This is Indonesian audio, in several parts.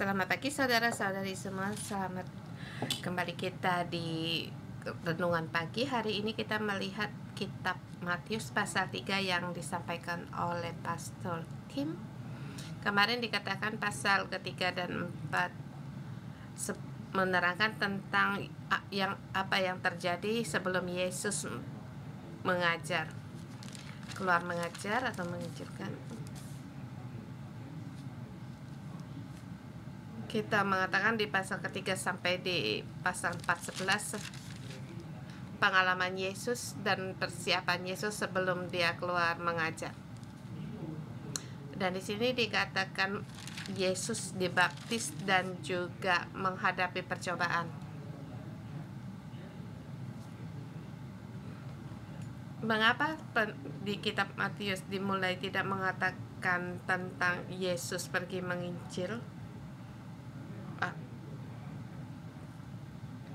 Selamat pagi saudara-saudari semua. Selamat kembali kita di renungan pagi. Hari ini kita melihat kitab Matius pasal 3 yang disampaikan oleh Pastor Kim. Kemarin dikatakan pasal ketiga dan 4 menerangkan tentang apa yang terjadi sebelum Yesus mengajar, keluar mengajar atau mengajarkan. Kita mengatakan di pasal ketiga sampai di pasal 4:11 pengalaman Yesus dan persiapan Yesus sebelum dia keluar mengajar. Dan di sini dikatakan Yesus dibaptis dan juga menghadapi percobaan. Mengapa di kitab Matius dimulai tidak mengatakan tentang Yesus pergi menginjil?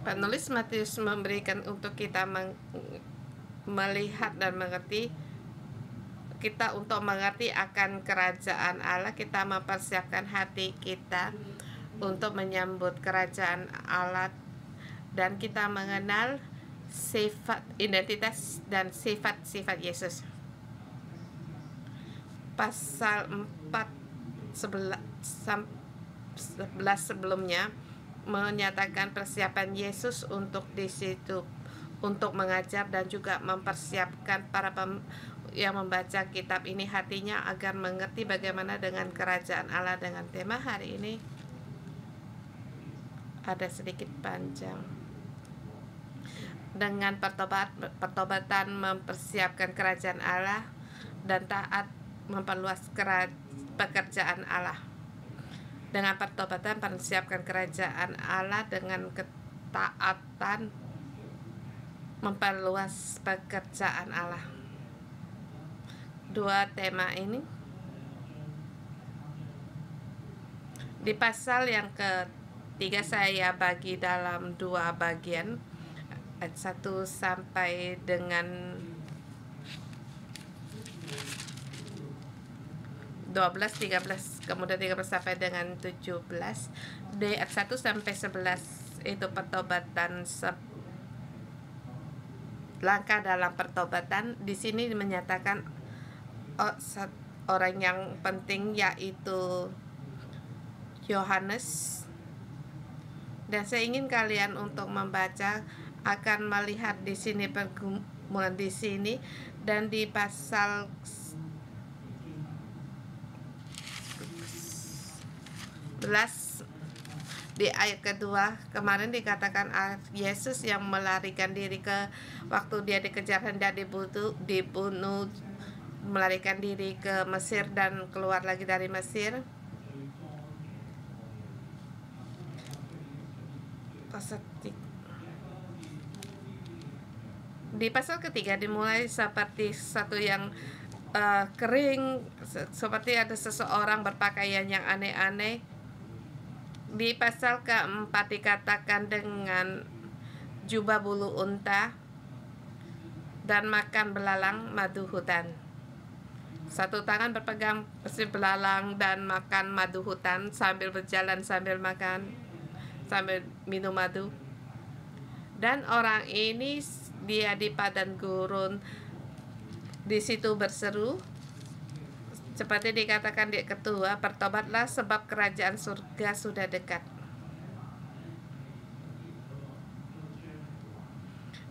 Penulis Matius memberikan untuk kita melihat dan mengerti, kita untuk mengerti akan kerajaan Allah. Kita mempersiapkan hati kita untuk menyambut kerajaan Allah, dan kita mengenal sifat, identitas dan sifat-sifat Yesus. Pasal 4:11 sebelumnya menyatakan persiapan Yesus untuk di situ untuk mengajar dan juga mempersiapkan para yang membaca kitab ini hatinya agar mengerti bagaimana dengan kerajaan Allah. Dengan tema hari ini ada sedikit panjang. Dengan pertobatan mempersiapkan kerajaan Allah, dan taat memperluas pekerjaan Allah. Dengan pertobatan mempersiapkan kerajaan Allah, dengan ketaatan memperluas pekerjaan Allah. Dua tema ini di pasal yang ketiga saya bagi dalam dua bagian, ayat 1 sampai dengan 12, 13, kemudian 13 sampai dengan 17. Di ayat 1 sampai 11 itu pertobatan, langkah dalam pertobatan. Di sini menyatakan orang yang penting yaitu Yohanes, dan saya ingin kalian untuk membaca akan melihat di sini pergumulan di sini, dan di pasal di ayat kedua kemarin dikatakan Yesus yang melarikan diri ke waktu dia dikejar hendak dibunuh, melarikan diri ke Mesir dan keluar lagi dari Mesir. Di pasal ketiga dimulai seperti satu yang kering, seperti ada seseorang berpakaian yang aneh-aneh. Di pasal keempat dikatakan dengan jubah bulu unta dan makan belalang madu hutan. Satu tangan berpegang besi belalang dan makan madu hutan, sambil berjalan, sambil makan, sambil minum madu. Dan orang ini dia di padang gurun, di situ berseru seperti dikatakan di ketua, bertobatlah sebab kerajaan surga sudah dekat.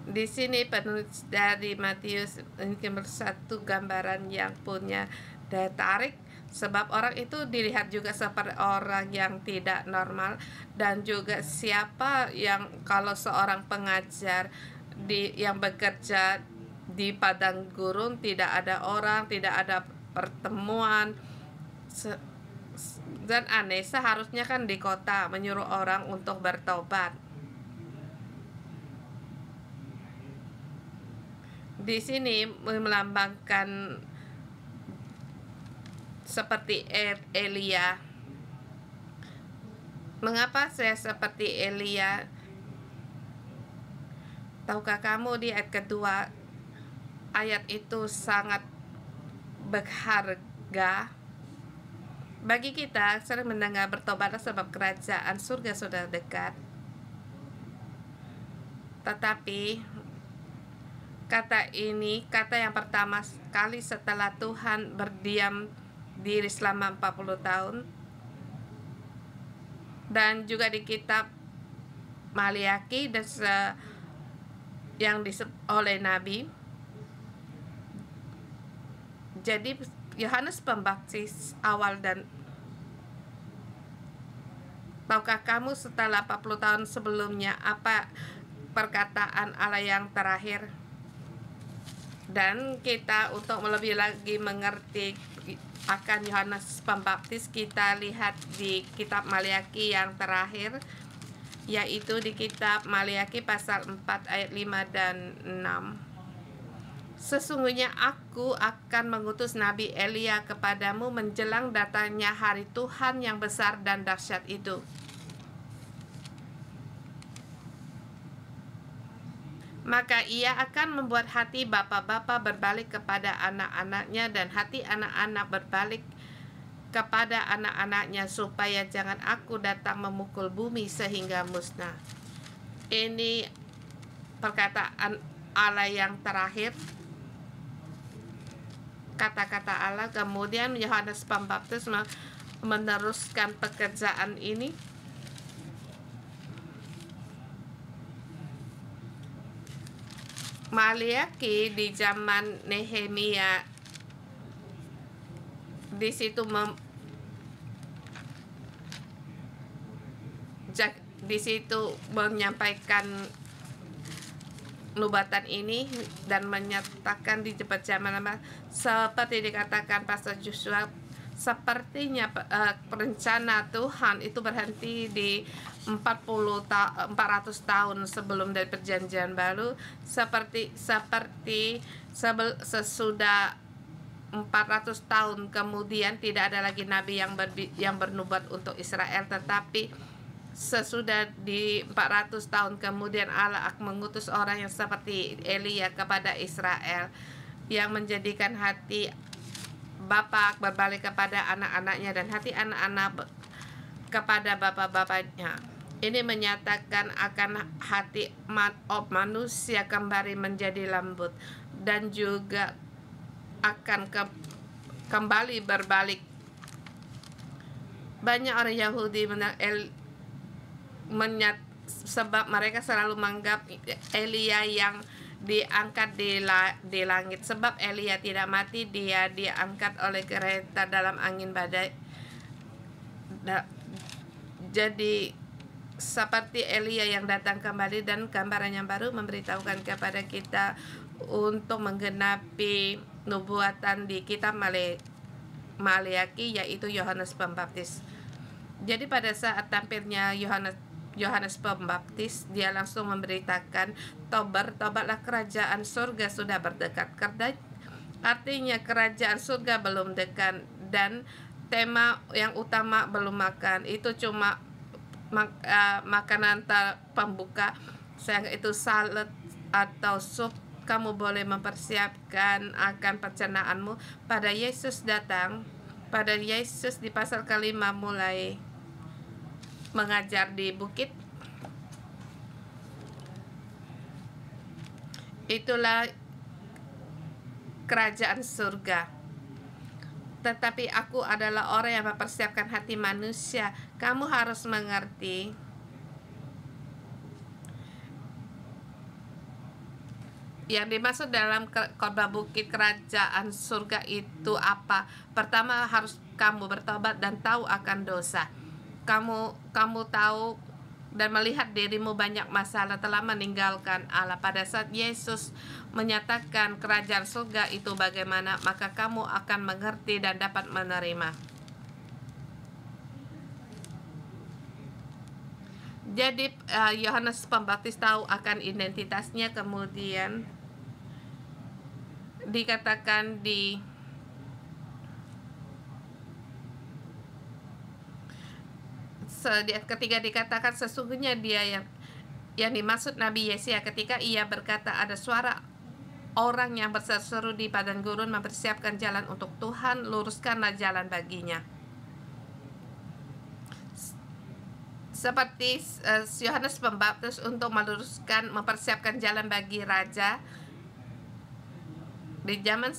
Di sini penulis dari Matius ini satu gambaran yang punya daya tarik, sebab orang itu dilihat juga seperti orang yang tidak normal, dan juga siapa yang kalau seorang pengajar yang bekerja di padang gurun, tidak ada orang, tidak ada pertemuan, dan aneh. Seharusnya kan di kota menyuruh orang untuk bertobat. Di sini melambangkan seperti Elia. Mengapa saya seperti Elia? Tahukah kamu di ayat kedua, ayat itu sangat berharga Bagi kita sering mendengar bertobatlah sebab kerajaan surga sudah dekat. Tetapi kata ini, kata yang pertama kali setelah Tuhan berdiam diri selama 40 tahun. Dan juga di kitab Maliaki dan yang disebut oleh Nabi. Jadi Yohanes Pembaptis awal dan tahukah kamu setelah 40 tahun sebelumnya apa perkataan Allah yang terakhir? Dan kita untuk lebih lagi mengerti akan Yohanes Pembaptis, kita lihat di kitab Maliaki yang terakhir, yaitu di kitab Maliaki pasal 4 ayat 5 dan 6. Sesungguhnya aku akan mengutus Nabi Elia kepadamu menjelang datangnya hari Tuhan yang besar dan dahsyat itu. Maka ia akan membuat hati bapa-bapa berbalik kepada anak-anaknya dan hati anak-anak berbalik kepada anak-anaknya, supaya jangan aku datang memukul bumi sehingga musnah. Ini perkataan Allah yang terakhir, kata-kata Allah. Kemudian Yohanes Pembaptis meneruskan pekerjaan ini. Maliaki di zaman Nehemia di situ menyampaikan nubatan ini dan menyatakan di zaman seperti dikatakan Pastor Joshua, sepertinya rencana Tuhan itu berhenti di 400 tahun sebelum dari perjanjian baru, seperti sesudah 400 tahun kemudian tidak ada lagi nabi yang bernubuat untuk Israel, tetapi sesudah di 400 tahun kemudian Allah akan mengutus orang yang seperti Elia kepada Israel, yang menjadikan hati bapa berbalik kepada anak-anaknya dan hati anak-anak kepada bapa-bapanya. Ini menyatakan akan hati manusia kembali menjadi lembut dan juga akan kembali berbalik. Banyak orang Yahudi sebab mereka selalu menganggap Elia yang diangkat di langit. Sebab Elia tidak mati, dia diangkat oleh kereta dalam angin badai. Jadi seperti Elia yang datang kembali, dan gambaran yang baru memberitahukan kepada kita untuk menggenapi nubuatan di kitab Maliaki, yaitu Yohanes Pembaptis. Jadi pada saat tampilnya Yohanes Pembaptis, dia langsung memberitakan, tobatlah, kerajaan surga sudah berdekat. Artinya kerajaan surga belum dekat, dan tema yang utama belum makan, itu cuma makanan pembuka, itu salad atau sup. Kamu boleh mempersiapkan akan pencernaanmu. Pada Yesus datang, pada Yesus di pasal kelima mulai mengajar di bukit. Itulah kerajaan surga. Tetapi aku adalah orang yang mempersiapkan hati manusia. Kamu harus mengerti, yang dimaksud dalam khotbah bukit kerajaan surga itu apa? Pertama, harus kamu bertobat dan tahu akan dosa. Kamu tahu dan melihat dirimu banyak masalah, telah meninggalkan Allah. Pada saat Yesus menyatakan kerajaan surga itu bagaimana, maka kamu akan mengerti dan dapat menerima. Jadi Yohanes Pembaptis tahu akan identitasnya. Kemudian dikatakan ketika dikatakan sesungguhnya dia yang dimaksud Nabi Yesaya ketika ia berkata, ada suara orang yang berseru di padang gurun, mempersiapkan jalan untuk Tuhan, luruskanlah jalan baginya. seperti Yohanes Pembaptis untuk meluruskan, mempersiapkan jalan bagi raja. Di zaman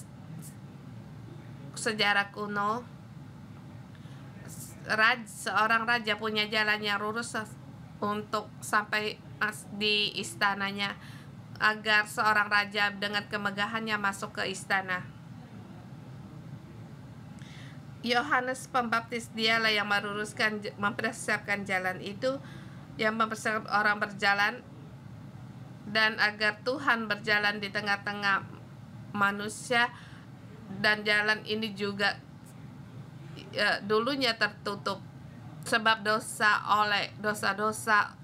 sejarah kuno, seorang raja punya jalan yang lurus untuk sampai di istananya, agar seorang raja dengan kemegahannya masuk ke istana. Yohanes Pembaptis dialah yang meluruskan, mempersiapkan jalan itu, yang mempersiapkan orang berjalan, dan agar Tuhan berjalan di tengah-tengah manusia. Dan jalan ini juga dulunya tertutup sebab dosa-dosa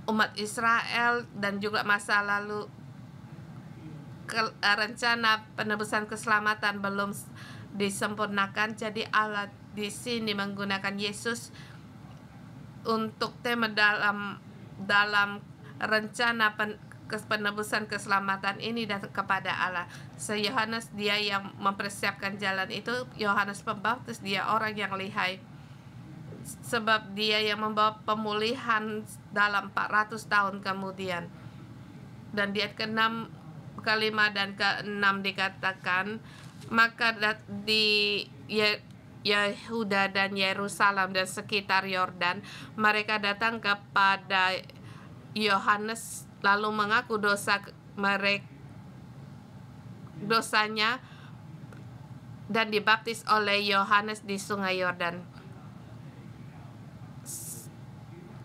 umat Israel, dan juga masa lalu rencana penebusan keselamatan belum disempurnakan. Jadi Allah di sini menggunakan Yesus untuk tema dalam rencana penebusan keselamatan ini datang kepada Allah. Yohanes dia yang mempersiapkan jalan itu. Yohanes Pembaptis dia orang yang lihai, sebab dia yang membawa pemulihan dalam 400 tahun kemudian. Dan di ayat ke-6, ke-5 dan ke-6 dikatakan, maka di Yehuda dan Yerusalem dan sekitar Yordan mereka datang kepada Yohanes lalu mengaku dosanya dan dibaptis oleh Yohanes di Sungai Yordan.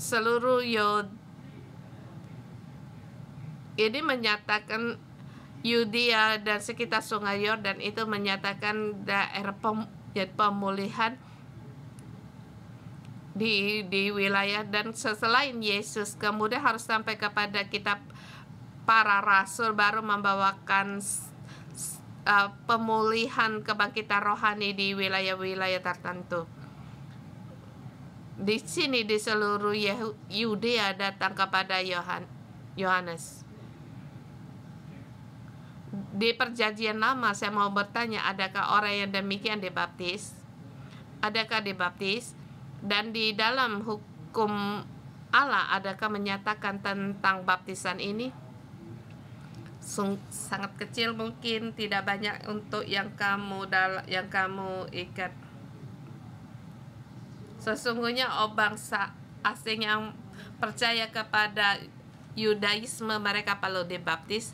Seluruh ini menyatakan Yudea dan sekitar Sungai Yordan itu menyatakan daerah pemulihan di wilayah. Dan selain Yesus kemudian harus sampai kepada kitab para rasul baru membawakan pemulihan kebangkitan rohani di wilayah-wilayah tertentu. Di sini di seluruh Yudea datang kepada Yohanes. Di perjanjian lama saya mau bertanya, adakah orang yang demikian dibaptis? Adakah dibaptis? Dan di dalam hukum Allah adakah menyatakan tentang baptisan ini? Sangat kecil mungkin, tidak banyak untuk yang kamu ikat. Sesungguhnya bangsa asing yang percaya kepada Yudaisme mereka perlu dibaptis.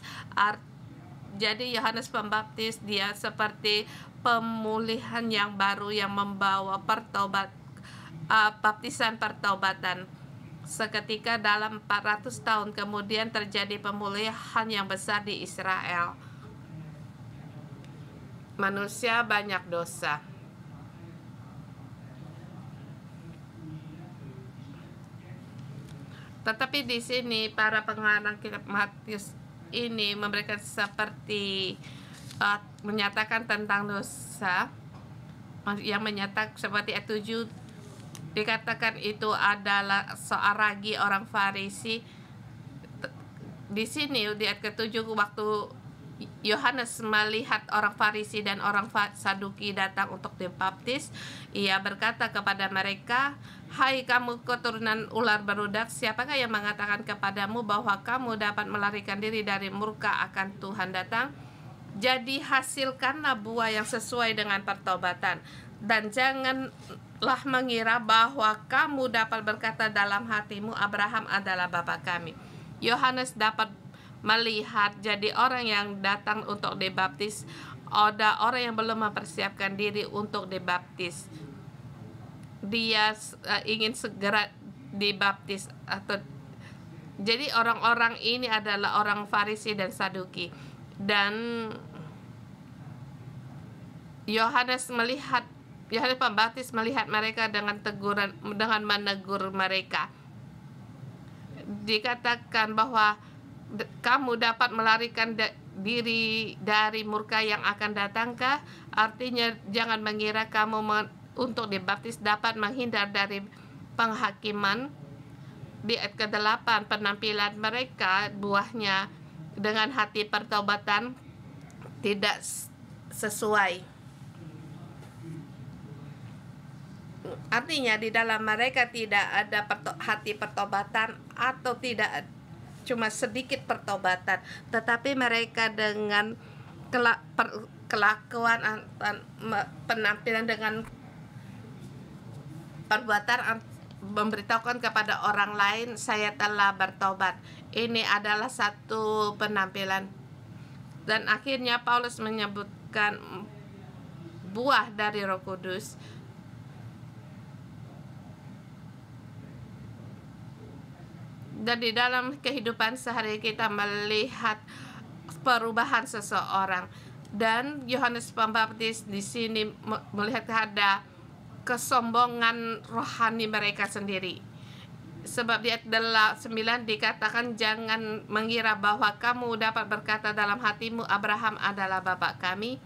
Jadi Yohanes Pembaptis dia seperti pemulihan yang baru yang membawa baptisan pertobatan. Seketika dalam 400 tahun kemudian terjadi pemulihan yang besar di Israel. Manusia banyak dosa. Tetapi di sini para pengarang kitab Matius ini memberikan seperti menyatakan tentang dosa, yang menyatakan seperti ayat 7 dikatakan itu adalah seorang orang Farisi. Di sini di ayat ke-7, waktu Yohanes melihat orang Farisi dan orang Saduki datang untuk dibaptis, ia berkata kepada mereka, "Hai kamu keturunan ular berudak, siapakah yang mengatakan kepadamu bahwa kamu dapat melarikan diri dari murka akan Tuhan datang? Jadi hasilkanlah buah yang sesuai dengan pertobatan, dan janganlah mengira bahwa kamu dapat berkata dalam hatimu, Abraham adalah bapa kami." Yohanes dapat melihat jadi orang yang datang untuk dibaptis, ada orang yang belum mempersiapkan diri untuk dibaptis. Dia ingin segera dibaptis, atau jadi orang-orang ini adalah orang Farisi dan Saduki. Dan Yohanes Pembaptis melihat mereka dengan menegur mereka. Dikatakan bahwa kamu dapat melarikan diri dari murka yang akan datangkah? Artinya jangan mengira kamu untuk dibaptis dapat menghindar dari penghakiman. Di ayat ke-8 penampilan mereka buahnya dengan hati pertobatan tidak sesuai. Artinya di dalam mereka tidak ada hati pertobatan, atau tidak cuma sedikit pertobatan, tetapi mereka dengan kelakuan, penampilan, dengan perbuatan memberitahukan kepada orang lain, saya telah bertobat. Ini adalah satu penampilan. Dan akhirnya Paulus menyebutkan buah dari Roh Kudus. Dan di dalam kehidupan sehari kita melihat perubahan seseorang. Dan Yohanes Pembaptis di sini melihat ada kesombongan rohani mereka sendiri. Sebab di ayat 9 dikatakan, jangan mengira bahwa kamu dapat berkata dalam hatimu, Abraham adalah bapa kami.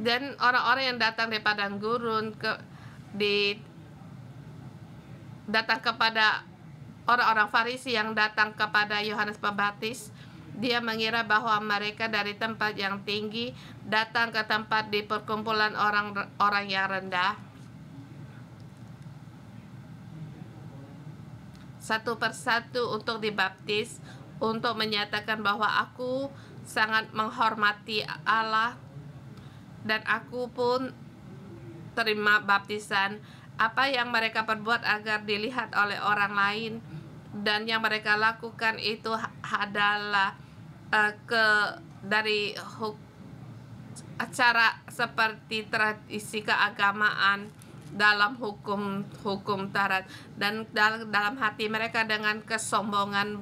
Dan orang-orang yang datang dari padang gurun datang kepada orang-orang Farisi yang datang kepada Yohanes Pembaptis, dia mengira bahwa mereka dari tempat yang tinggi datang ke tempat di perkumpulan orang-orang yang rendah. Satu persatu untuk dibaptis, untuk menyatakan bahwa aku sangat menghormati Allah dan aku pun terima baptisan. Apa yang mereka perbuat agar dilihat oleh orang lain, dan yang mereka lakukan itu adalah dari acara seperti tradisi keagamaan dalam hukum Taurat, dan dalam hati mereka dengan kesombongan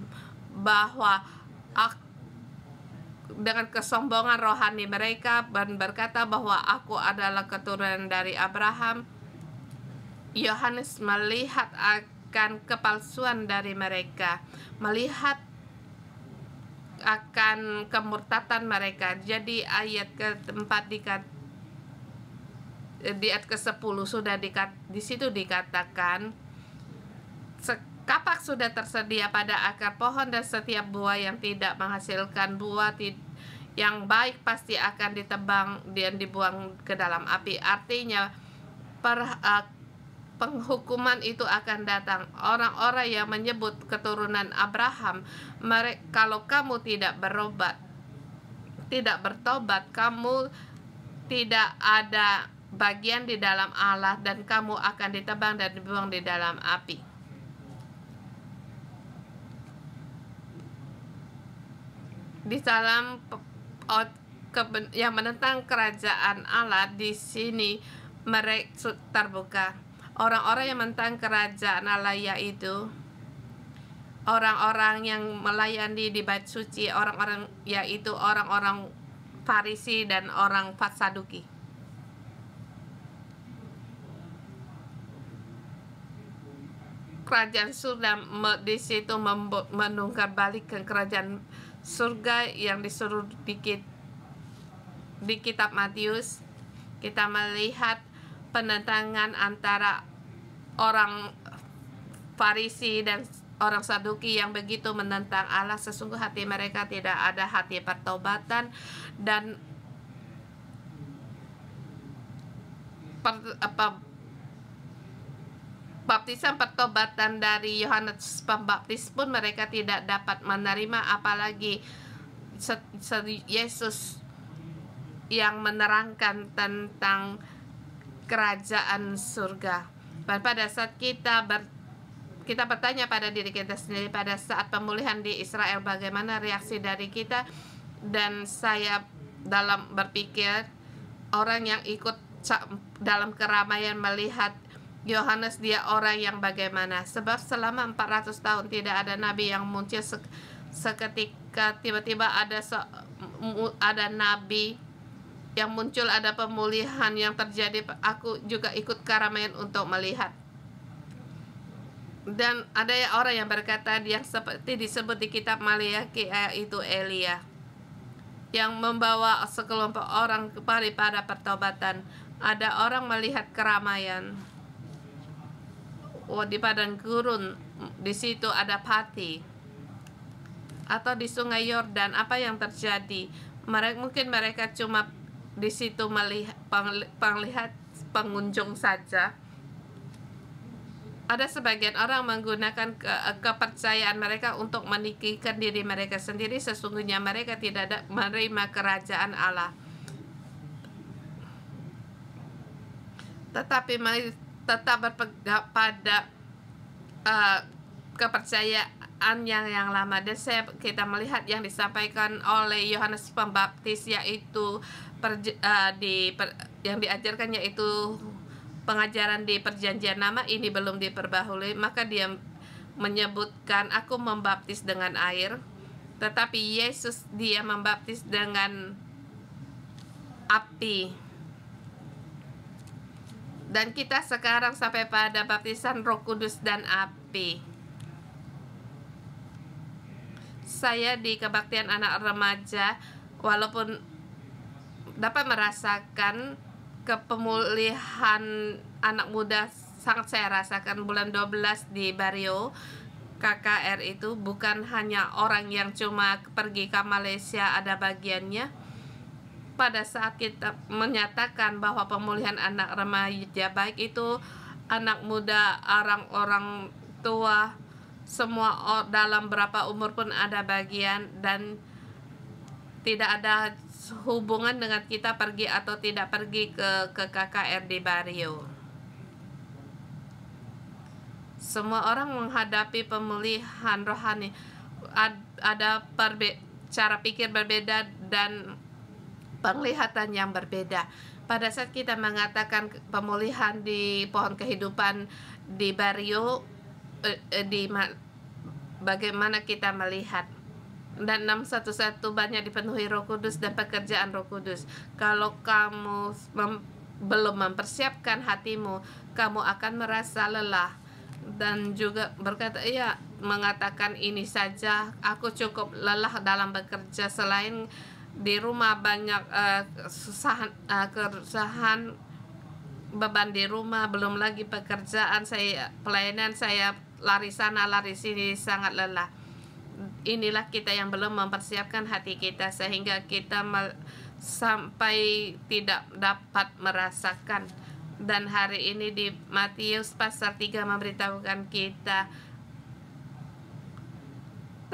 bahwa dengan kesombongan rohani mereka berkata bahwa aku adalah keturunan dari Abraham. Yohanes melihat akan kepalsuan dari mereka, melihat akan kemurtatan mereka. Jadi ayat keempat di ayat ke-10 sudah di situ dikatakan, kapak sudah tersedia pada akar pohon, dan setiap buah yang tidak menghasilkan buah yang baik pasti akan ditebang dan dibuang ke dalam api. Artinya penghukuman itu akan datang. Orang-orang yang menyebut keturunan Abraham, kalau kamu tidak bertobat, kamu tidak ada bagian di dalam Allah, dan kamu akan ditebang dan dibuang di dalam api. Di dalam yang menentang kerajaan Allah, di sini mereka terbuka. Orang-orang yang menentang kerajaan Allah yaitu orang-orang yang melayani di bait suci, orang-orang yaitu orang-orang Farisi dan orang Saduki. Kerajaan surga di situ menunggang balik ke kerajaan surga yang disuruh di kitab Matius. Kita melihat penentangan antara orang Farisi dan orang Saduki yang begitu menentang Allah. Sesungguh hati mereka tidak ada hati pertobatan, dan baptisan pertobatan dari Yohanes Pembaptis pun mereka tidak dapat menerima, apalagi Yesus yang menerangkan tentang kerajaan surga. Dan pada saat kita bertanya pada diri kita sendiri, pada saat pemulihan di Israel, bagaimana reaksi dari kita? Dan saya dalam berpikir, orang yang ikut dalam keramaian melihat Yohanes, dia orang yang bagaimana? Sebab selama 400 tahun tidak ada nabi yang muncul seketika tiba-tiba ada nabi yang muncul, ada pemulihan yang terjadi. Aku juga ikut keramaian untuk melihat. Dan ada orang yang berkata, yang seperti disebut di kitab Maliaki, itu Elia, yang membawa sekelompok orang kepada pertobatan. Ada orang melihat keramaian. Di padang gurun, di situ ada pati, atau di sungai Yordan, apa yang terjadi? Mungkin mereka cuma di situ melihat pengunjung saja. Ada sebagian orang menggunakan kepercayaan mereka untuk meninggikan diri mereka sendiri. Sesungguhnya mereka tidak menerima kerajaan Allah. Tetapi mari tetap berpegang pada kepercayaan yang lama. Dan kita melihat yang disampaikan oleh Yohanes Pembaptis, yaitu yang diajarkan yaitu pengajaran di perjanjian lama ini belum diperbaharui. Maka dia menyebutkan, aku membaptis dengan air, tetapi Yesus dia membaptis dengan api. Dan kita sekarang sampai pada baptisan Roh Kudus dan api. Saya di kebaktian anak remaja, walaupun dapat merasakan kepemulihan anak muda, sangat saya rasakan bulan 12 di Barrio KKR itu. Bukan hanya orang yang cuma pergi ke Malaysia ada bagiannya. Pada saat kita menyatakan bahwa pemulihan anak remaja, baik itu anak muda, orang-orang tua, semua dalam berapa umur pun ada bagian, dan tidak ada hubungan dengan kita pergi atau tidak pergi ke KKR di Barrio. Semua orang menghadapi pemulihan rohani. Ada cara pikir berbeda dan penglihatan yang berbeda. Pada saat kita mengatakan pemulihan di pohon kehidupan di Barrio, bagaimana kita melihat. Dan 611 banyak dipenuhi Roh Kudus dan pekerjaan Roh Kudus. Kalau kamu belum mempersiapkan hatimu, kamu akan merasa lelah. Dan juga berkata, ya, mengatakan ini saja, aku cukup lelah dalam bekerja. Selain di rumah banyak kesusahan, beban di rumah, belum lagi pekerjaan saya, pelayanan saya, lari sana lari sini, sangat lelah. Inilah kita yang belum mempersiapkan hati kita, sehingga kita sampai tidak dapat merasakan. Dan hari ini di Matius pasal 3 memberitahukan kita,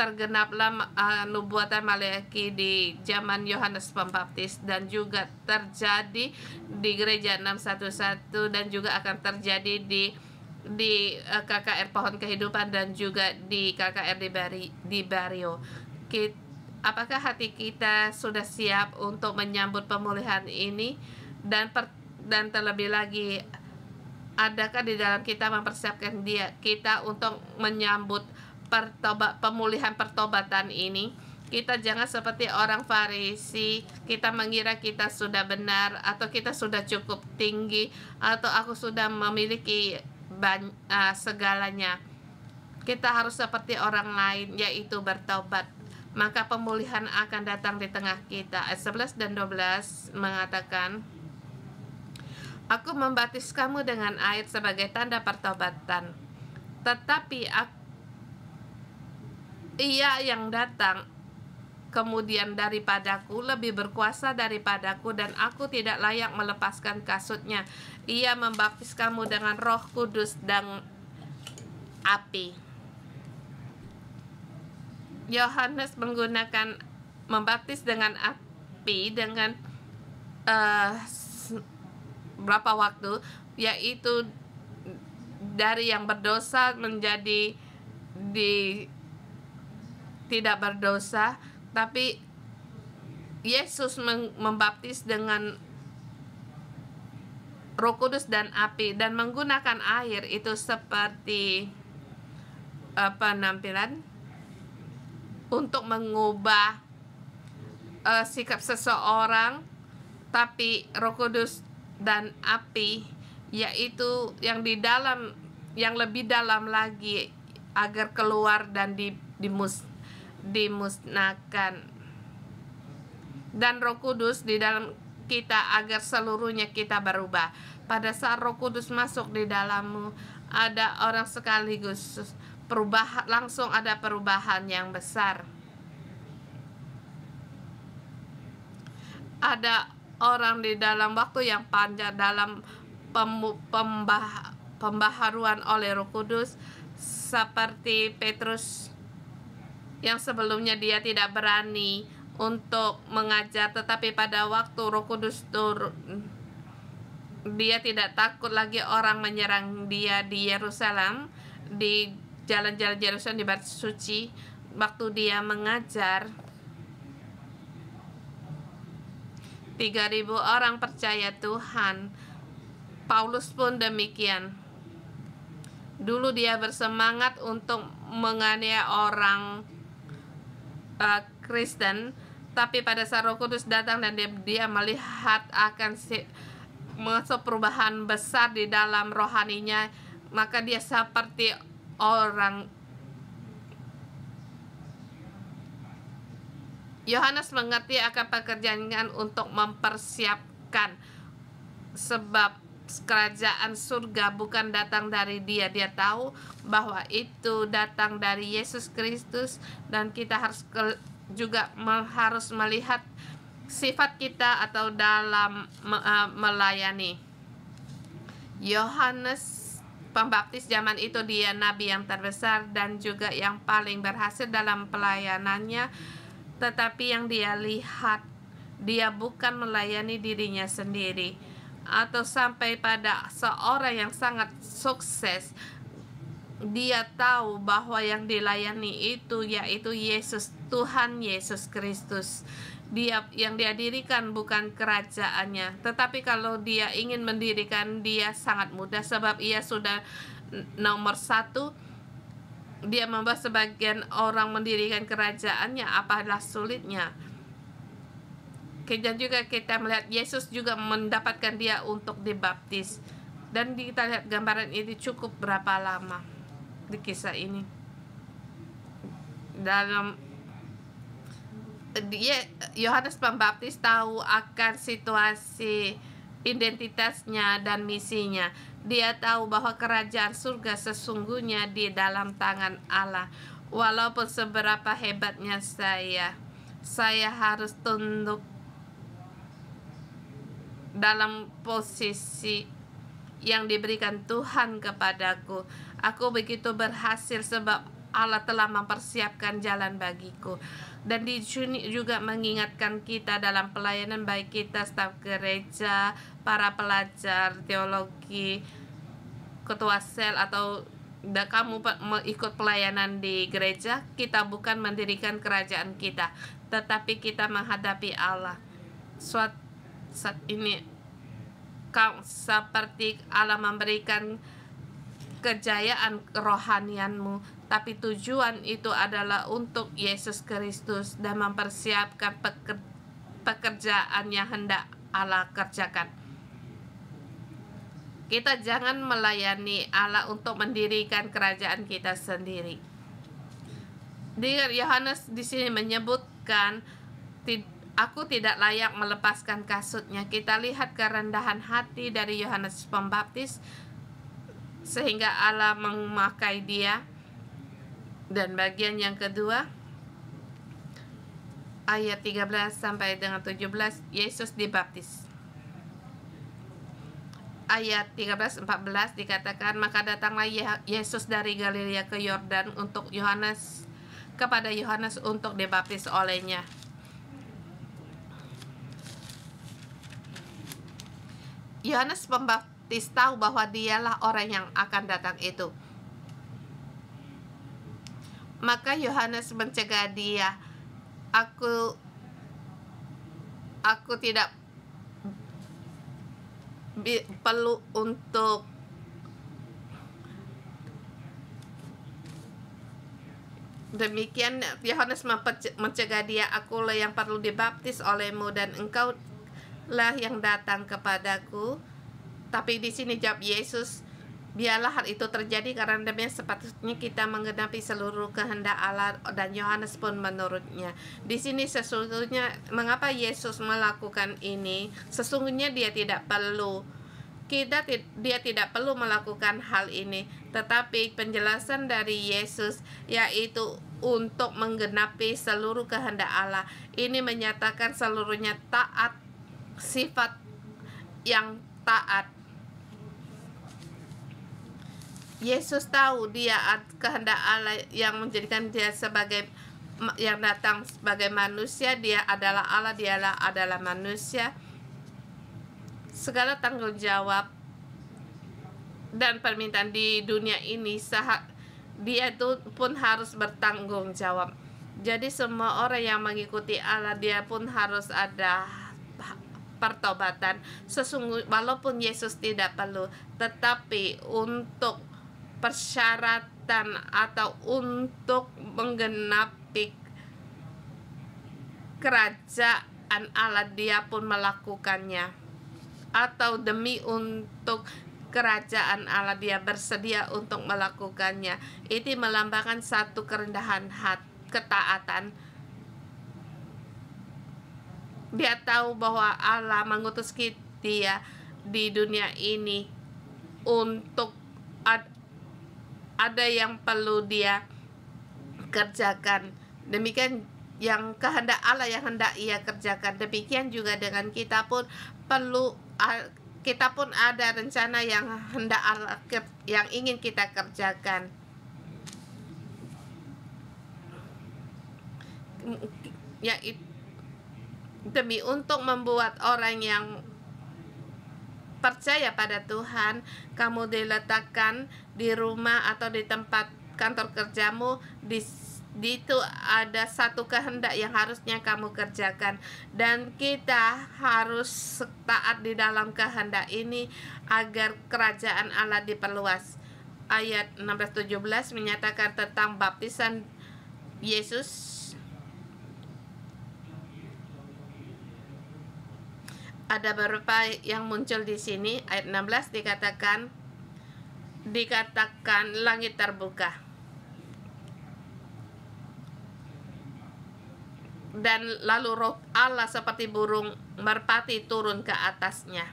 tergenaplah nubuatan Malaki di zaman Yohanes Pembaptis, dan juga terjadi di gereja 611, dan juga akan terjadi di KKR Pohon Kehidupan dan juga di KKR di Barrio. Apakah hati kita sudah siap untuk menyambut pemulihan ini? Dan terlebih lagi, adakah di dalam kita mempersiapkan kita untuk menyambut pemulihan pertobatan ini? Kita jangan seperti orang Farisi, kita mengira kita sudah benar, atau kita sudah cukup tinggi, atau aku sudah memiliki segalanya. Kita harus seperti orang lain, yaitu bertobat. Maka pemulihan akan datang di tengah kita. Ayat 11 dan 12 mengatakan, aku membaptis kamu dengan air sebagai tanda pertobatan, tetapi Ia yang datang kemudian daripadaku lebih berkuasa daripadaku, dan aku tidak layak melepaskan kasutnya. Ia membaptis kamu dengan Roh Kudus dan api. Yohanes menggunakan membaptis dengan api dengan berapa waktu, yaitu dari yang berdosa menjadi tidak berdosa. Tapi Yesus membaptis dengan Roh Kudus dan api, dan menggunakan air itu seperti penampilan untuk mengubah sikap seseorang. Tapi Roh Kudus dan api yaitu yang di dalam, yang lebih dalam lagi, agar keluar dan dimusnahkan. Dan Roh Kudus di dalam kita agar seluruhnya kita berubah. Pada saat Roh Kudus masuk di dalammu, ada orang sekaligus langsung ada perubahan yang besar. Ada orang di dalam waktu yang panjang, dalam pembaharuan oleh Roh Kudus, seperti Petrus yang sebelumnya dia tidak berani untuk mengajar, tetapi pada waktu Roh Kudus turun, dia tidak takut lagi orang menyerang dia di Yerusalem, di jalan-jalan Yerusalem, di Bait Suci. Waktu dia mengajar, 3.000 orang percaya Tuhan. Paulus pun demikian. Dulu dia bersemangat untuk menganiaya orang Kristen, tapi pada saat Roh Kudus datang dan dia melihat akan masuk perubahan besar di dalam rohaninya, maka dia seperti orang. Yohanes mengerti akan pekerjaan untuk mempersiapkan, sebab kerajaan surga bukan datang dari dia. Dia tahu bahwa itu datang dari Yesus Kristus, dan kita harus juga harus melihat sifat kita atau dalam melayani. Yohanes Pembaptis zaman itu dia nabi yang terbesar dan juga yang paling berhasil dalam pelayanannya, tetapi yang dia lihat, dia bukan melayani dirinya sendiri, atau sampai pada seorang yang sangat sukses, dia tahu bahwa yang dilayani itu yaitu Yesus, Tuhan Yesus Kristus. Dia yang dia dirikan bukan kerajaannya, tetapi kalau dia ingin mendirikan, dia sangat mudah, sebab ia sudah nomor 1. Dia membuat sebagian orang mendirikan kerajaannya, apalah sulitnya. Dan juga kita melihat Yesus juga mendapatkan dia untuk dibaptis, dan kita lihat gambaran ini cukup berapa lama di kisah ini. Dalam Yohanes Pembaptis tahu akan situasi identitasnya dan misinya. Dia tahu bahwa kerajaan surga sesungguhnya di dalam tangan Allah. Walaupun seberapa hebatnya saya harus tunduk dalam posisi yang diberikan Tuhan kepadaku. Aku begitu berhasil sebab Allah telah mempersiapkan jalan bagiku. Dan di sini juga mengingatkan kita dalam pelayanan, baik kita staf gereja, para pelajar teologi, ketua sel, atau kamu ikut pelayanan di gereja, kita bukan mendirikan kerajaan kita, tetapi kita menghadapi Allah. Saat ini seperti Allah memberikan kejayaan kerohanianmu, tapi tujuan itu adalah untuk Yesus Kristus dan mempersiapkan pekerjaan yang hendak Allah kerjakan. Kita jangan melayani Allah untuk mendirikan kerajaan kita sendiri. Yohanes di sini menyebutkan, aku tidak layak melepaskan kasutnya. Kita lihat kerendahan hati dari Yohanes Pembaptis sehingga Allah memakai dia. Dan bagian yang kedua, ayat 13 sampai dengan 17, Yesus dibaptis. Ayat 13-14 dikatakan, maka datanglah Yesus dari Galilea ke Yordan kepada Yohanes untuk dibaptis olehnya. Yohanes Pembaptis tahu bahwa dialah orang yang akan datang itu. Maka Yohanes mencegah dia, aku tidak perlu untuk demikian. Yohanes mencegah dia, akulah yang perlu dibaptis olehmu dan engkau lah yang datang kepadaku. Tapi di sini jawab Yesus, biarlah hal itu terjadi karena demikian sepatutnya kita menggenapi seluruh kehendak Allah, dan Yohanes pun menurutnya. Di sini sesungguhnya mengapa Yesus melakukan ini? Sesungguhnya dia tidak perlu melakukan hal ini, tetapi penjelasan dari Yesus yaitu untuk menggenapi seluruh kehendak Allah. Ini menyatakan seluruhnya taat, sifat yang taat. Yesus tahu kehendak Allah yang menjadikan dia sebagai yang datang sebagai manusia. Dia adalah Allah, dialah adalah manusia. Segala tanggung jawab dan permintaan di dunia ini dia itu pun harus bertanggung jawab. Jadi semua orang yang mengikuti Allah, dia pun harus ada pertobatan. Walaupun Yesus tidak perlu, tetapi untuk persyaratan atau untuk menggenapi kerajaan Allah, dia pun melakukannya. Atau demi untuk kerajaan Allah, dia bersedia untuk melakukannya. Itu melambangkan satu kerendahan hati, ketaatan. Dia tahu bahwa Allah mengutus dia di dunia ini untuk ada yang perlu dia kerjakan. Demikian yang kehendak Allah yang hendak ia kerjakan. Demikian juga dengan kita pun kita pun ada rencana yang hendak Allah yang ingin kita kerjakan. Demi untuk membuat orang yang percaya pada Tuhan, kamu diletakkan di rumah atau di tempat kantor kerjamu, di itu ada satu kehendak yang harusnya kamu kerjakan, dan kita harus taat di dalam kehendak ini agar kerajaan Allah diperluas. Ayat 16-17 menyatakan tentang baptisan Yesus. Ada beberapa yang muncul di sini. Ayat 16 dikatakan langit terbuka dan lalu roh Allah seperti burung merpati turun ke atasnya.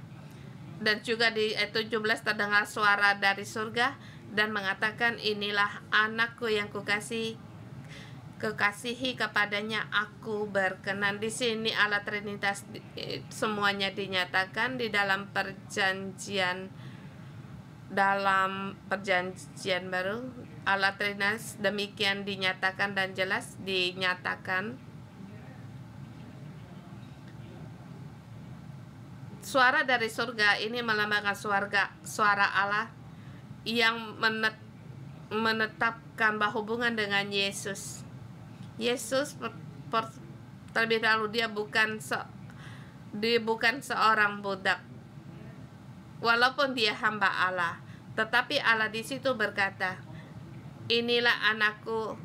Dan juga di ayat 17 terdengar suara dari surga dan mengatakan, inilah anakku yang kekasihi, kepadanya aku berkenan. Di sini Allah Trinitas semuanya dinyatakan di dalam perjanjian baru. Allah Trinitas demikian dinyatakan dan jelas dinyatakan. Suara dari surga ini melambangkan suara Allah yang menetapkan bahwa hubungan dengan Yesus. Yesus terlebih dahulu dia bukan seorang budak, walaupun dia hamba Allah, tetapi Allah di situ berkata, inilah anakku,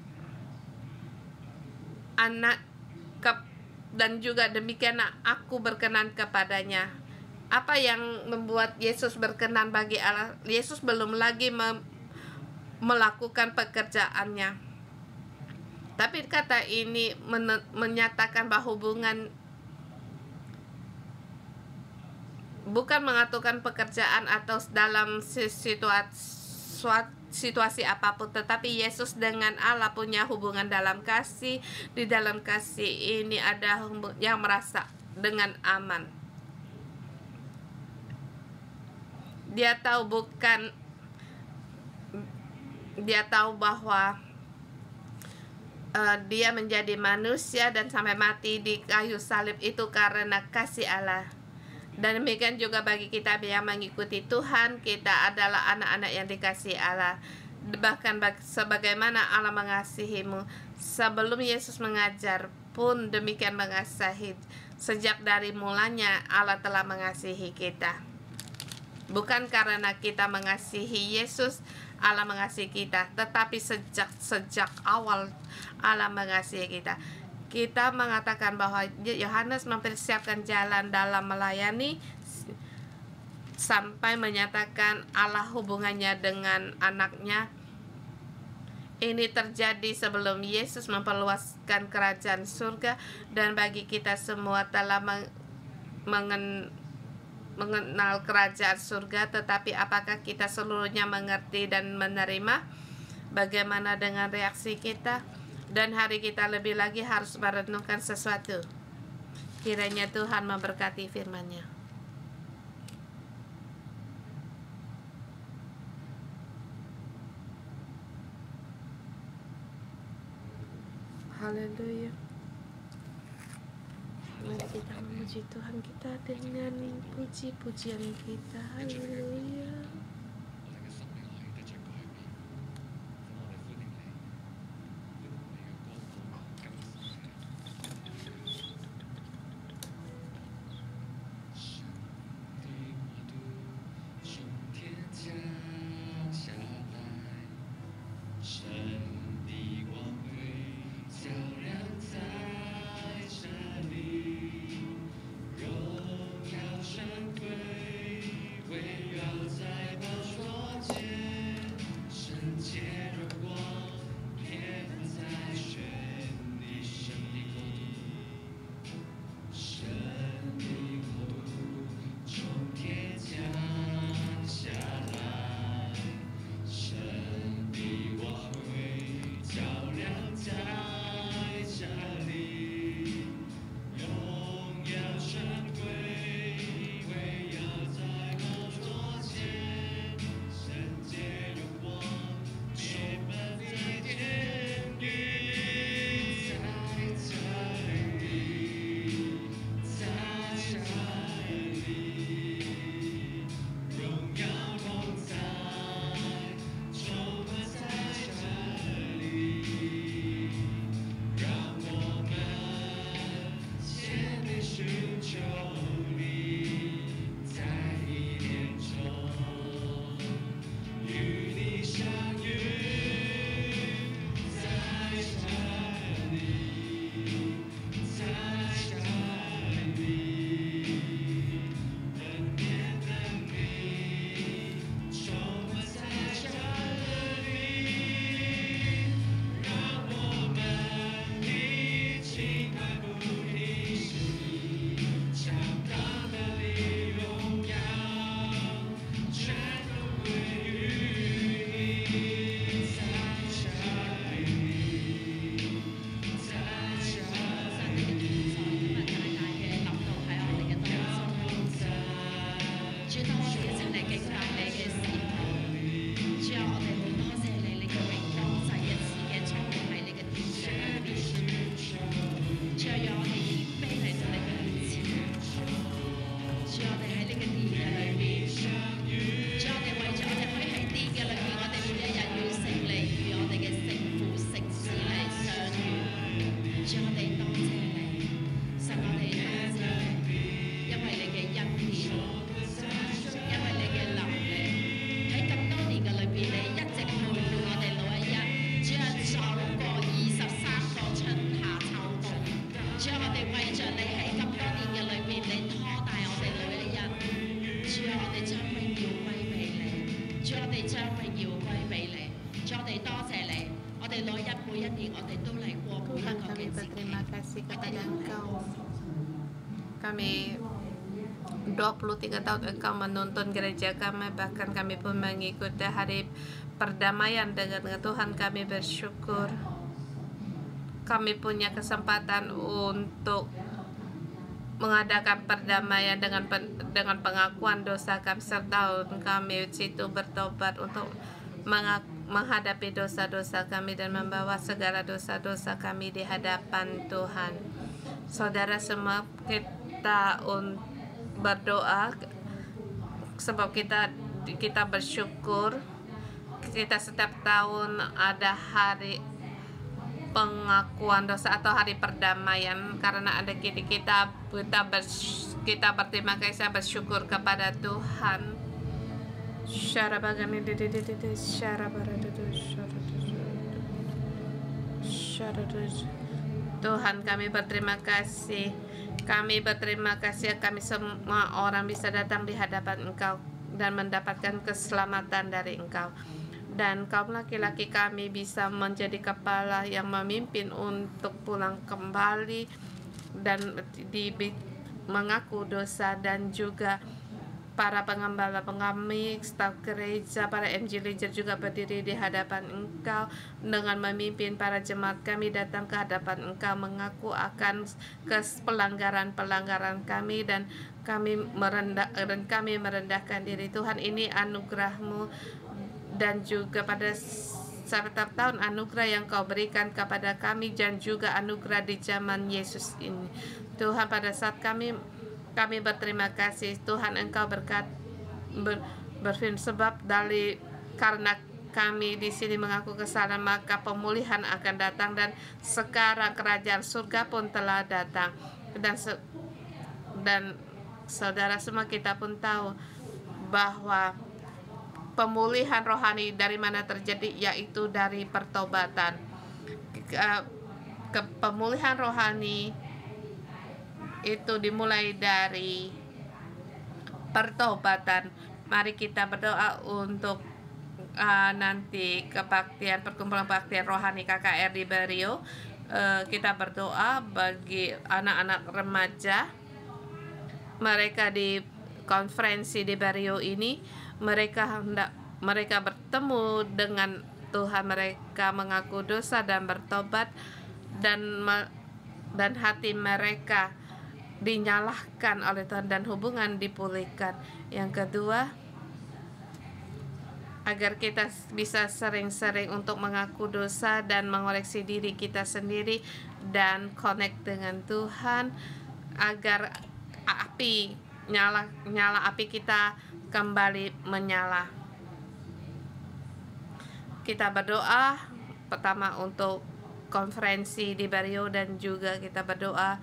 dan juga demikian aku berkenan kepadanya. Apa yang membuat Yesus berkenan bagi Allah? Yesus belum lagi melakukan pekerjaannya, tapi kata ini menyatakan bahwa hubungan bukan mengaturkan pekerjaan atau dalam situasi apapun, tetapi Yesus dengan Allah punya hubungan dalam kasih. Di dalam kasih ini ada yang merasa dengan aman. Dia tahu bahwa dia menjadi manusia dan sampai mati di kayu salib itu karena kasih Allah. Dan demikian juga bagi kita yang mengikuti Tuhan, kita adalah anak-anak yang dikasihi Allah. Bahkan sebagaimana Allah mengasihimu, sebelum Yesus mengajar pun demikian mengasihi. Sejak dari mulanya Allah telah mengasihi kita. Bukan karena kita mengasihi Yesus, Allah mengasihi kita, tetapi sejak awal Allah mengasihi kita. Kita mengatakan bahwa Yohanes mempersiapkan jalan dalam melayani sampai menyatakan Allah hubungannya dengan anaknya. Ini terjadi sebelum Yesus memperluaskan kerajaan surga, dan bagi kita semua telah mengenal kerajaan surga, tetapi apakah kita seluruhnya mengerti dan menerima? Bagaimana dengan reaksi kita? Dan hari kita lebih lagi harus merenungkan sesuatu. Kiranya Tuhan memberkati firman-Nya. Haleluya. Mari kita memuji Tuhan kita dengan puji-pujian kita. Haleluya. Tuhan, kami berterima kasih kepada Engkau. Kami 23 tahun Engkau menuntun gereja kami, bahkan kami pun mengikuti hari perdamaian dengan Tuhan. Kami bersyukur kami punya kesempatan untuk mengadakan perdamaian dengan pengakuan dosa kami, serta kami situ bertobat untuk menghadapi dosa-dosa kami dan membawa segala dosa-dosa kami di hadapan Tuhan. Saudara semua, kita berdoa sebab kita bersyukur kita setiap tahun ada hari pengakuan dosa atau hari perdamaian, karena ada kita berterima kasih, bersyukur kepada Tuhan. Tuhan, kami berterima kasih. Kami berterima kasih kami semua orang bisa datang di hadapan Engkau dan mendapatkan keselamatan dari Engkau. Dan kaum laki-laki kami bisa menjadi kepala yang memimpin untuk pulang kembali dan mengaku dosa, dan juga para pengembala kami, staf gereja, para MJ Leader juga berdiri di hadapan Engkau dengan memimpin para jemaat kami datang ke hadapan Engkau mengaku akan pelanggaran kami, dan kami merendahkan diri. Tuhan, ini anugerah-Mu, dan juga pada setiap tahun anugerah yang Kau berikan kepada kami dan juga anugerah di zaman Yesus ini. Tuhan, pada saat kami berterima kasih Tuhan, Engkau berfirman, sebab karena kami di sini mengaku kesalahan, maka pemulihan akan datang, dan sekarang kerajaan surga pun telah datang. Dan saudara semua, kita pun tahu bahwa pemulihan rohani dari mana terjadi, yaitu dari pertobatan. Pemulihan rohani itu dimulai dari pertobatan. Mari kita berdoa untuk nanti kebaktian, perkumpulan baktian rohani KKR di Berio. Kita berdoa bagi anak-anak remaja, mereka di konferensi di Berio ini, mereka bertemu dengan Tuhan, mereka mengaku dosa dan bertobat, dan hati mereka dinyalahkan oleh Tuhan dan hubungan dipulihkan. Yang kedua, agar kita bisa sering-sering untuk mengaku dosa dan mengoreksi diri kita sendiri dan connect dengan Tuhan, agar nyala api kita kembali menyala. Kita berdoa pertama untuk konferensi di Berio, dan juga kita berdoa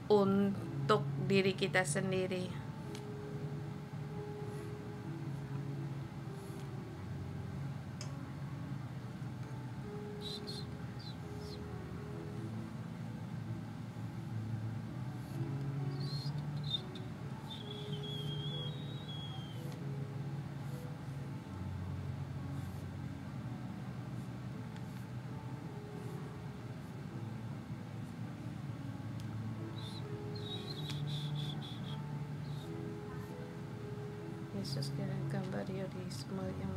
untuk diri kita sendiri. Yesus kirimkan Berio di semua yang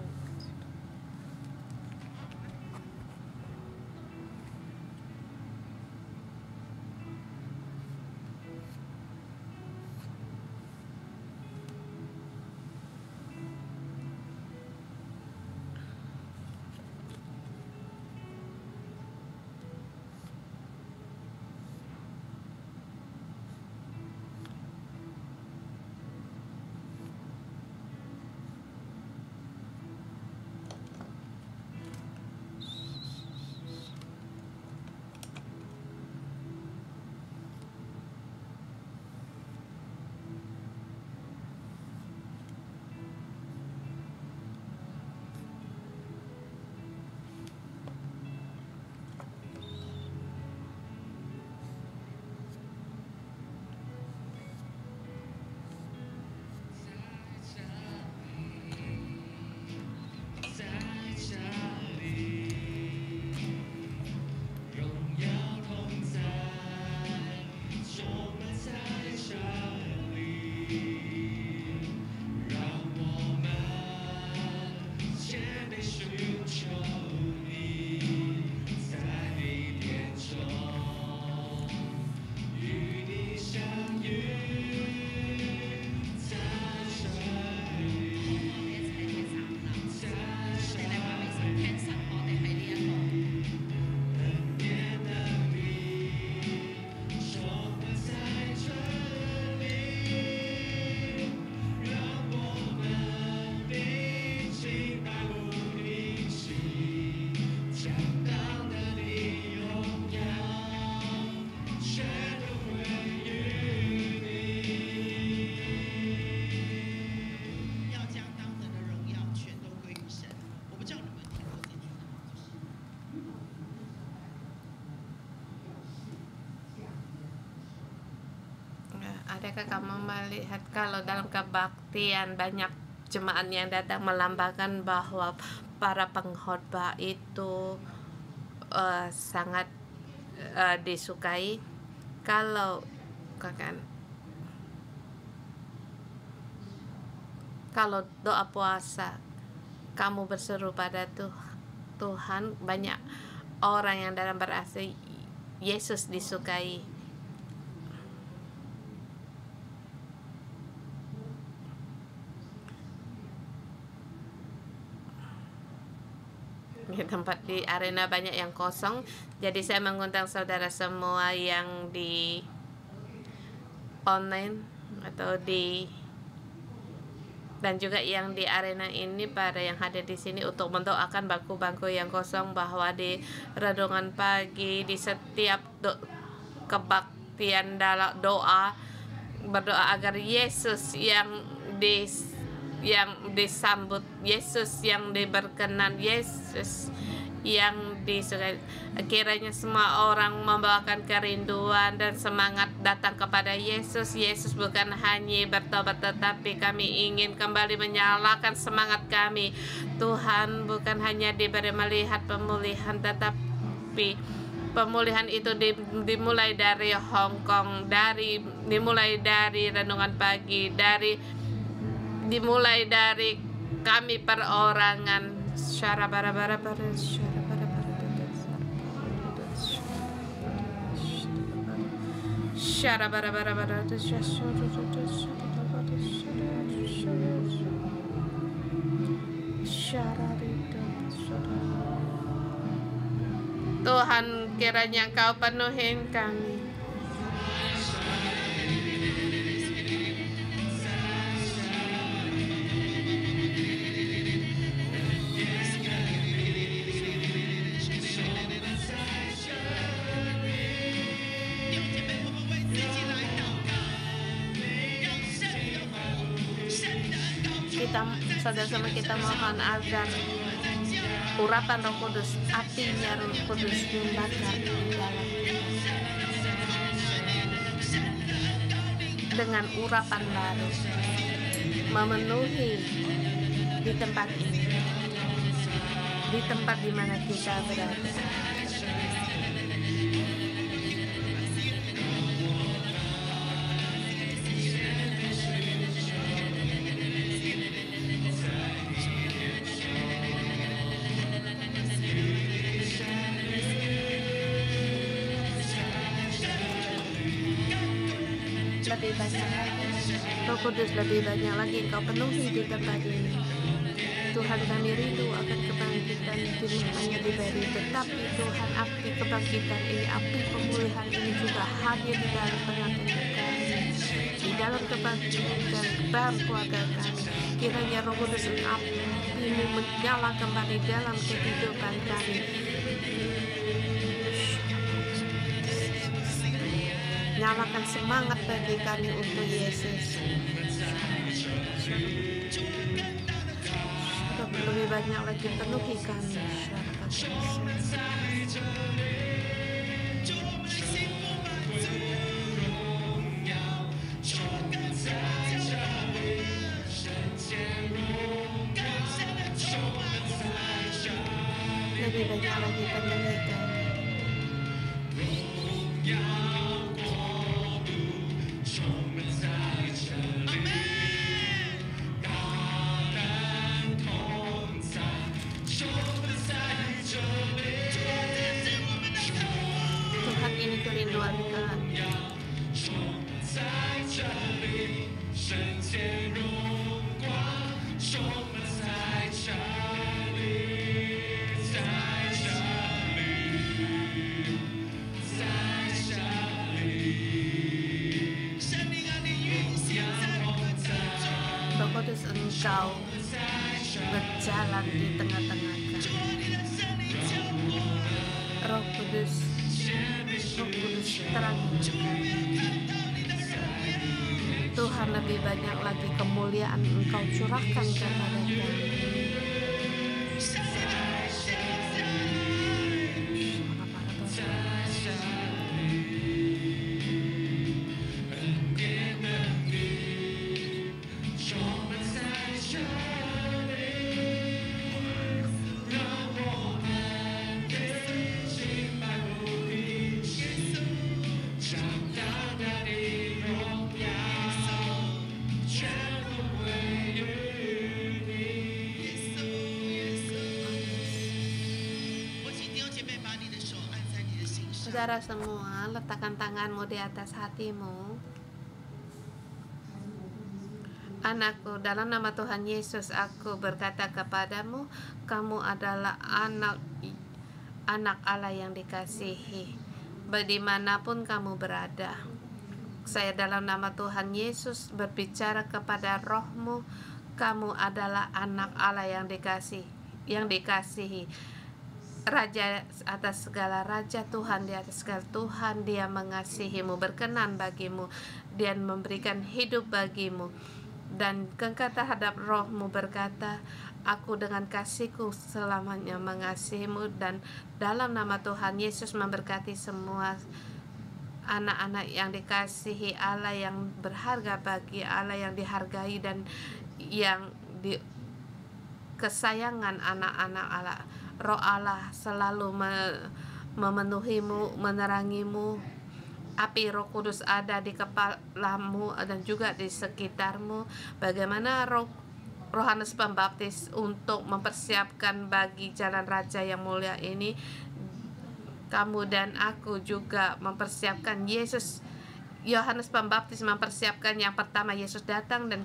Adakah kamu melihat kalau dalam kebaktian banyak jemaat yang datang melambangkan bahwa para pengkhotbah itu sangat disukai? Kalau doa puasa kamu berseru pada Tuhan, banyak orang yang dalam berarti Yesus disukai. di arena banyak yang kosong. Jadi saya mengundang saudara semua yang di online atau dan juga yang di arena ini, para yang hadir di sini, untuk mendoakan bangku-bangku yang kosong, bahwa di renungan pagi, di setiap kebaktian dalam doa, berdoa agar Yesus yang disambut, Yesus yang diberkenan, Yesus yang disukai. Kiranya semua orang membawakan kerinduan dan semangat datang kepada Yesus. Yesus bukan hanya bertobat, tetapi kami ingin kembali menyalakan semangat kami. Tuhan bukan hanya diberi melihat pemulihan, tetapi pemulihan itu dimulai dari Hong Kong, dimulai dari renungan pagi, dimulai dari kami perorangan. Tuhan, kiranya Engkau penuhi kami. Saudara-saudara, kita mohon agar urapan Roh Kudus, apinya Roh Kudus membakar di dalam kita dengan urapan baru, memenuhi di tempat ini, di tempat di mana kita berada. Lebih banyak lagi, Roh Kudus, lebih banyak lagi Engkau penuhi di tempat ini. Tuhan, kami rindu akan kebangkitan, tidak hanya diberi, tetapi Tuhan, api kebangkitan ini, api pemulihan ini juga hadir di dalam tengah-tengah kami, di dalam kebangkitan dalam keluarga kami. Kiranya Roh Kudus, apimu menyala kembali dalam kehidupan kami. Nyalakan semangat bagi kami untuk Yesus. Lebih banyak lagi penuhi kami. Lebih banyak lagi penuhi kami. Tuhan, ini kerinduan kami. Roh Kudus, Engkau berjalan di tengah-tengah kami. Roh Kudus terang. Tuhan, lebih banyak lagi kemuliaan Engkau curahkan kepada kami. Saudara semua, letakkan tanganmu di atas hatimu. Anakku, dalam nama Tuhan Yesus aku berkata kepadamu, kamu adalah anak Allah yang dikasihi, dimanapun kamu berada. Saya dalam nama Tuhan Yesus berbicara kepada rohmu, kamu adalah anak Allah yang dikasihi. Raja atas segala raja, Tuhan di atas segala Tuhan, Dia mengasihimu, berkenan bagimu, Dia memberikan hidup bagimu. Dan engkau terhadap rohmu berkata, aku dengan kasihku selamanya mengasihimu. Dan dalam nama Tuhan Yesus memberkati semua anak-anak yang dikasihi Allah, yang berharga bagi Allah, yang dihargai dan yang kesayangan anak-anak Allah. Roh Allah selalu memenuhimu, menerangimu. Api Roh Kudus ada di kepalamu dan juga di sekitarmu. Bagaimana Yohanes Pembaptis untuk mempersiapkan bagi jalan Raja yang mulia ini, kamu dan aku juga mempersiapkan. Yohanes Pembaptis mempersiapkan yang pertama Yesus datang, dan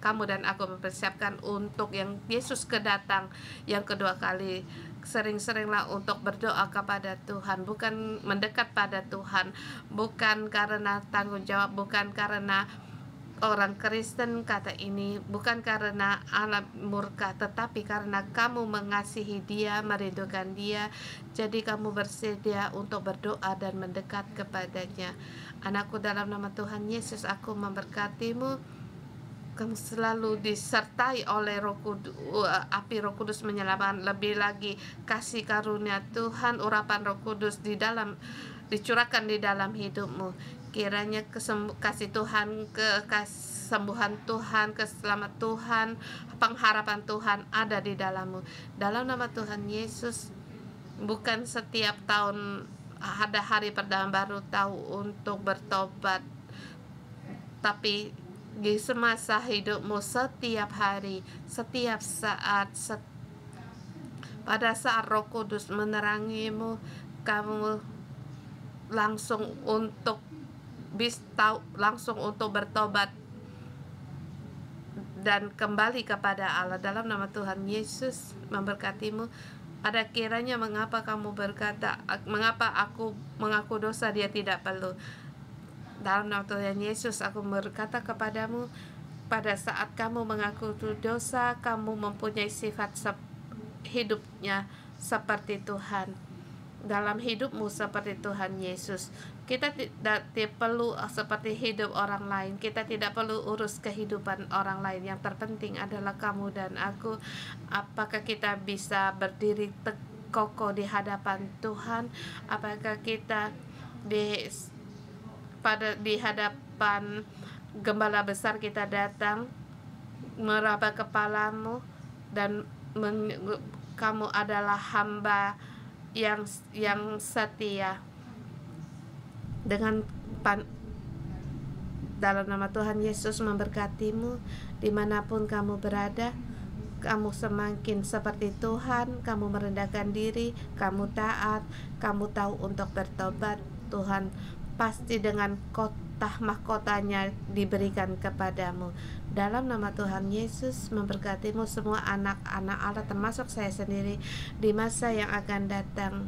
kamu dan aku mempersiapkan untuk yang Yesus kedatang yang kedua kali. Sering-seringlah untuk berdoa kepada Tuhan, bukan mendekat pada Tuhan, bukan karena tanggung jawab, bukan karena orang Kristen kata ini, bukan karena Allah murka, tetapi karena kamu mengasihi Dia, merindukan Dia. Jadi kamu bersedia untuk berdoa dan mendekat kepadanya. Anakku, dalam nama Tuhan Yesus aku memberkatimu. Kamu selalu disertai oleh api Roh Kudus menyelamatkan. Lebih lagi kasih karunia Tuhan, urapan Roh Kudus dicurahkan di dalam hidupmu. Kiranya kasih Tuhan, kesembuhan Tuhan, keselamatan Tuhan, pengharapan Tuhan ada di dalammu. Dalam nama Tuhan Yesus, bukan setiap tahun ada hari pertama baru tahu untuk bertobat, tapi di semasa hidupmu, setiap hari, setiap saat, pada saat Roh Kudus menerangimu, kamu langsung untuk bertobat dan kembali kepada Allah. Dalam nama Tuhan Yesus memberkatimu. Ada kiranya mengapa kamu berkata, mengapa aku mengaku dosa, Dia tidak perlu. Dalam nama Tuhan Yesus aku berkata kepadamu, pada saat kamu mengaku dosa, kamu mempunyai sifat hidupnya seperti Tuhan. Dalam hidupmu seperti Tuhan Yesus. Kita tidak perlu seperti hidup orang lain. Kita tidak perlu urus kehidupan orang lain. Yang terpenting adalah kamu dan aku. Apakah kita bisa berdiri kokoh di hadapan Tuhan? Apakah kita di hadapan gembala besar kita datang meraba kepalamu dan kamu adalah hamba yang setia dengan dalam nama Tuhan Yesus memberkatimu. Dimanapun kamu berada, kamu semakin seperti Tuhan, kamu merendahkan diri, kamu taat, kamu tahu untuk bertobat. Tuhan pasti dengan mahkotanya diberikan kepadamu. Dalam nama Tuhan Yesus memberkatimu semua anak-anak Allah, termasuk saya sendiri, di masa yang akan datang.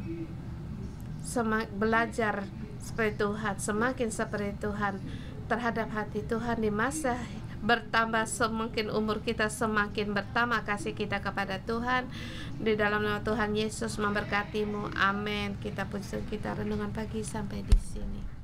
Belajar seperti Tuhan, semakin seperti Tuhan, terhadap hati Tuhan. Di masa bertambah semakin umur kita, semakin bertambah kasih kita kepada Tuhan. Di dalam nama Tuhan Yesus memberkatimu. Amin. Kita puji, kita renungan pagi sampai di sini.